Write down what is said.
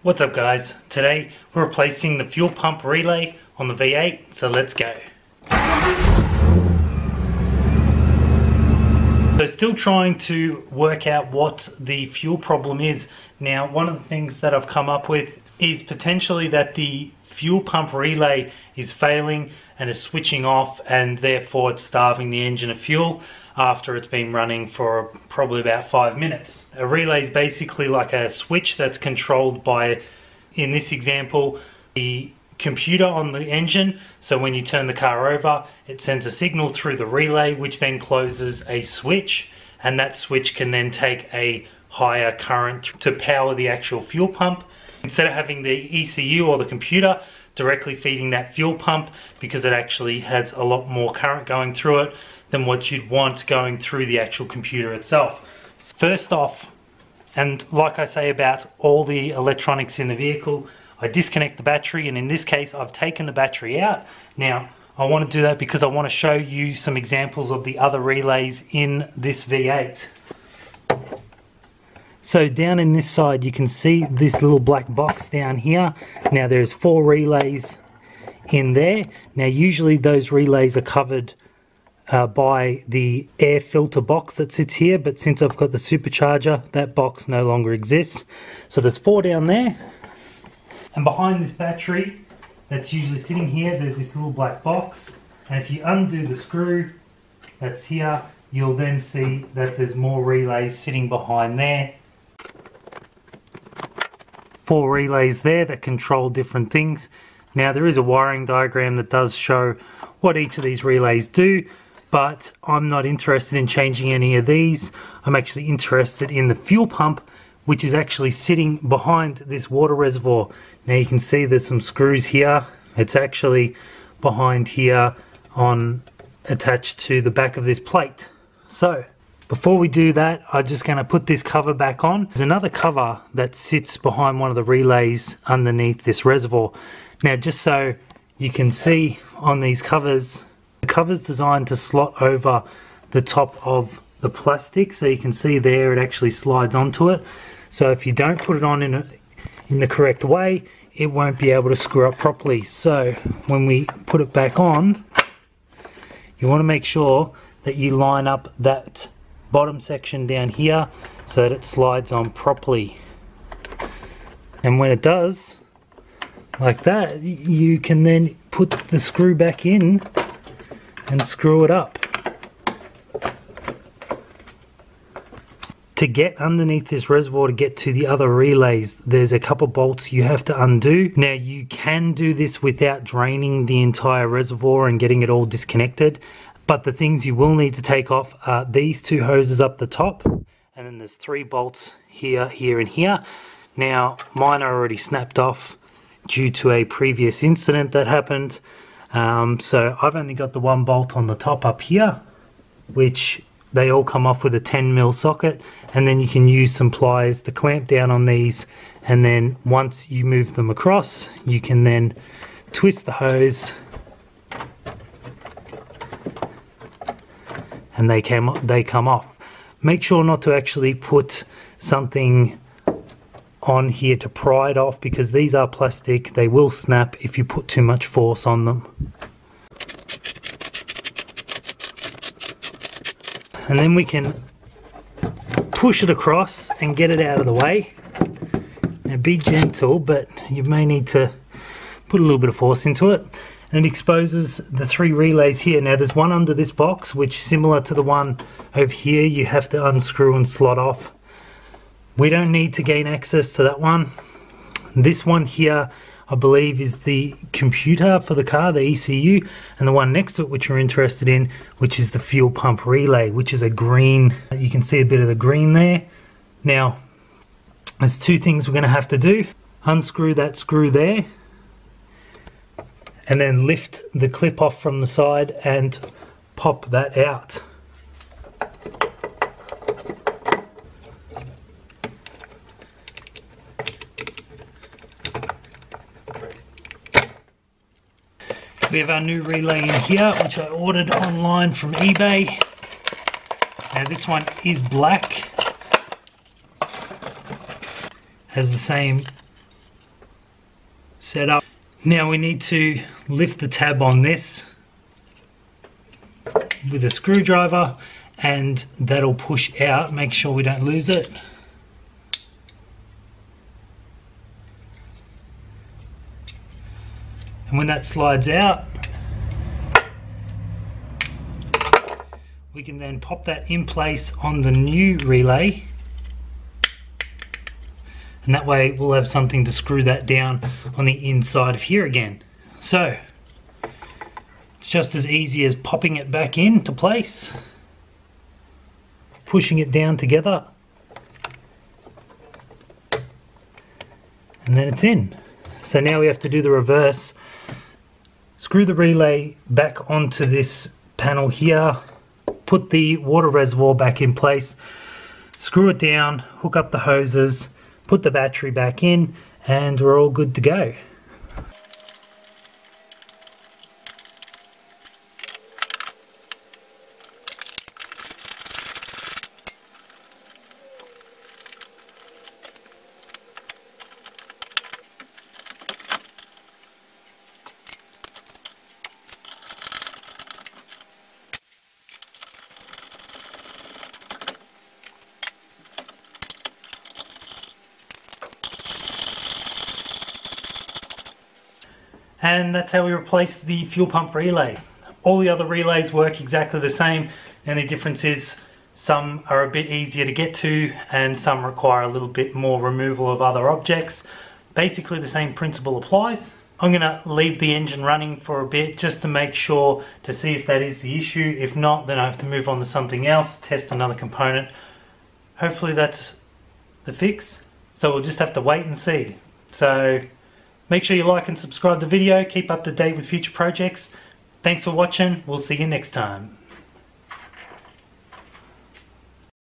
What's up guys? Today we're replacing the fuel pump relay on the V8, so let's go. So still trying to work out what the fuel problem is. Now one of the things that I've come up with is potentially that the fuel pump relay is failing and is switching off, and therefore it's starving the engine of fuel after it's been running for probably about 5 minutes. A relay is basically like a switch that's controlled by, in this example, the computer on the engine. So when you turn the car over, it sends a signal through the relay, which then closes a switch, and that switch can then take a higher current to power the actual fuel pump. Instead of having the ECU or the computer directly feeding that fuel pump, because it actually has a lot more current going through it than what you'd want going through the actual computer itself. First off, and like I say about all the electronics in the vehicle, I disconnect the battery, and in this case I've taken the battery out. Now I want to do that because I want to show you some examples of the other relays in this V8. So down in this side you can see this little black box down here. Now there's 4 relays in there. Now usually those relays are covered by the air filter box that sits here, but since I've got the supercharger, that box no longer exists. So there's 4 down there, and behind this battery that's usually sitting here, there's this little black box, and if you undo the screw that's here, you'll then see that there's more relays sitting behind there. 4 relays there that control different things. Now there is a wiring diagram that does show what each of these relays do, but I'm not interested in changing any of these. I'm actually interested in the fuel pump, which is actually sitting behind this water reservoir. Now you can see there's some screws here. It's actually behind here attached to the back of this plate. So before we do that, I'm just going to put this cover back on. There's another cover that sits behind one of the relays underneath this reservoir. Now just so you can see on these covers, the cover's designed to slot over the top of the plastic, so you can see there it actually slides onto it. So if you don't put it on in the correct way, it won't be able to screw up properly. So when we put it back on, you want to make sure that you line up that bottom section down here so that it slides on properly. And when it does, like that, you can then put the screw back in and screw it up. To get underneath this reservoir to get to the other relays, there's a couple bolts you have to undo. Now you can do this without draining the entire reservoir and getting it all disconnected, but the things you will need to take off are these 2 hoses up the top, and then there's 3 bolts here, here and here. Now mine are already snapped off due to a previous incident that happened. So I've only got the 1 bolt on the top up here, which they all come off with a 10mm socket, and then you can use some pliers to clamp down on these, and then once you move them across, you can then twist the hose and they come off. Make sure not to actually put something on here to pry it off, because these are plastic. They will snap if you put too much force on them. And then we can push it across and get it out of the way. Now be gentle, but you may need to put a little bit of force into it. And it exposes the 3 relays here. Now there's one under this box, which, similar to the one over here, you have to unscrew and slot off. We don't need to gain access to that one. This one here, I believe, is the computer for the car, the ECU, and the one next to it, which we're interested in, which is the fuel pump relay, which is a green. You can see a bit of the green there. Now there's 2 things we're going to have to do. Unscrew that screw there, and then lift the clip off from the side and pop that out. We have our new relay in here, which I ordered online from eBay. Now this one is black, has the same set up. Now we need to lift the tab on this with a screwdriver, and that'll push out. Make sure we don't lose it. And when that slides out, we can then pop that in place on the new relay, and that way we'll have something to screw that down on the inside of here again. So it's just as easy as popping it back into place, pushing it down together, and then it's in. So now we have to do the reverse. Screw the relay back onto this panel here, put the water reservoir back in place, screw it down, hook up the hoses, put the battery back in, and we're all good to go. And that's how we replace the fuel pump relay. All the other relays work exactly the same, and the difference is some are a bit easier to get to and some require a little bit more removal of other objects. Basically the same principle applies. I'm going to leave the engine running for a bit just to make sure to see if that is the issue. If not, then I have to move on to something else, test another component. Hopefully that's the fix. So we'll just have to wait and see. So make sure you like and subscribe to the video, keep up to date with future projects. Thanks for watching, we'll see you next time.